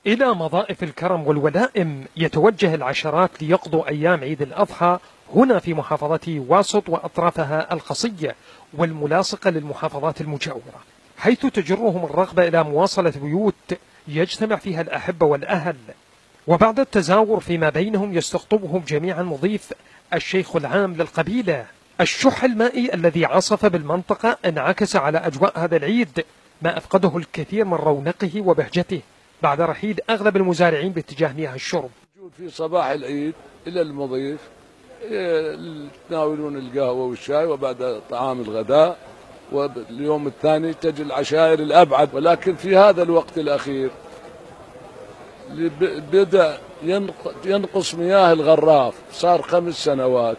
إلى مضائف الكرم والولائم يتوجه العشرات ليقضوا أيام عيد الأضحى هنا في محافظة واسط وأطرافها القصية والملاصقة للمحافظات المجاورة، حيث تجرهم الرغبة إلى مواصلة بيوت يجتمع فيها الأحبة والأهل. وبعد التزاور فيما بينهم يستقطبهم جميعا مضيف الشيخ العام للقبيلة. الشح المائي الذي عصف بالمنطقة انعكس على أجواء هذا العيد، ما أفقده الكثير من رونقه وبهجته بعد رحيل أغلب المزارعين باتجاه مياه الشرب. في صباح العيد إلى المضيف يتناولون القهوة والشاي وبعد طعام الغداء، واليوم الثاني تجي العشائر الأبعد. ولكن في هذا الوقت الأخير بدأ ينقص مياه الغراف، صار 5 سنوات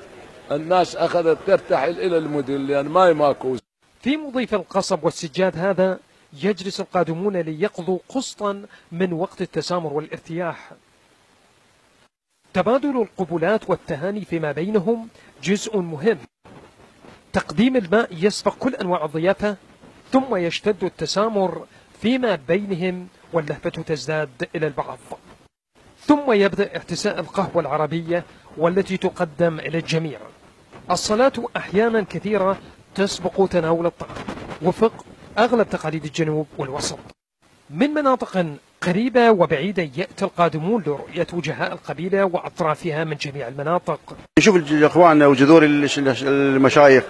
الناس أخذت ترتحل إلى المدن لأن ماكو. في مضيف القصب والسجاد هذا يجلس القادمون ليقضوا قسطا من وقت التسامر والارتياح. تبادل القبلات والتهاني فيما بينهم جزء مهم. تقديم الماء يسبق كل أنواع الضيافة، ثم يشتد التسامر فيما بينهم واللهفة تزداد إلى البعض، ثم يبدأ احتساء القهوة العربية والتي تقدم إلى الجميع. الصلاة أحيانا كثيرة تسبق تناول الطعام وفق أغلب تقاليد الجنوب والوسط. من مناطق قريبة وبعيدة يأتي القادمون لرؤية وجهاء القبيلة وأطرافها من جميع المناطق. نشوف اخواننا وجذور المشايخ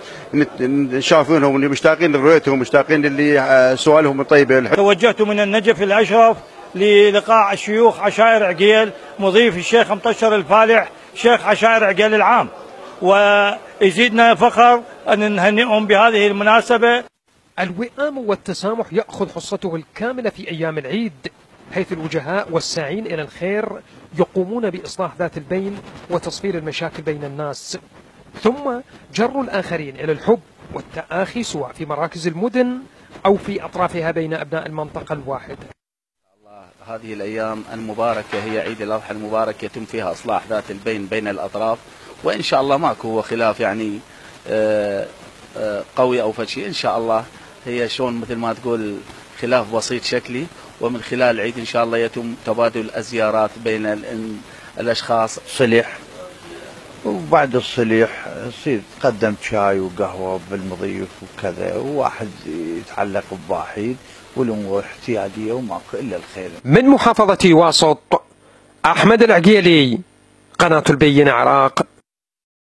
شافونهم مشتاقين لرؤيتهم، مشتاقين اللي سؤالهم الطيبة. توجهت من النجف الأشرف للقاء الشيوخ عشائر عقيل، مضيف الشيخ مطشر الفالح شيخ عشائر عقيل العام، ويزيدنا فخر أن نهنئهم بهذه المناسبة. الوئام والتسامح يأخذ حصته الكاملة في أيام العيد، حيث الوجهاء والساعين إلى الخير يقومون بإصلاح ذات البين وتصفير المشاكل بين الناس، ثم جر الآخرين إلى الحب والتآخي سواء في مراكز المدن أو في أطرافها بين أبناء المنطقة الواحدة. هذه الأيام المباركة هي عيد الأضحى المبارك، يتم فيها إصلاح ذات البين بين الأطراف، وإن شاء الله ماكو خلاف يعني قوي أو فشي. إن شاء الله هي شلون مثل ما تقول خلاف بسيط شكلي، ومن خلال العيد إن شاء الله يتم تبادل الزيارات بين الأشخاص. صلح، وبعد الصلح يصير تقدم شاي وقهوة بالمضيف وكذا، وواحد يتعلق بواحد والأمور احتيادية وماكو إلا الخير. من محافظة واسط، أحمد العقيلي، قناة البين عراق.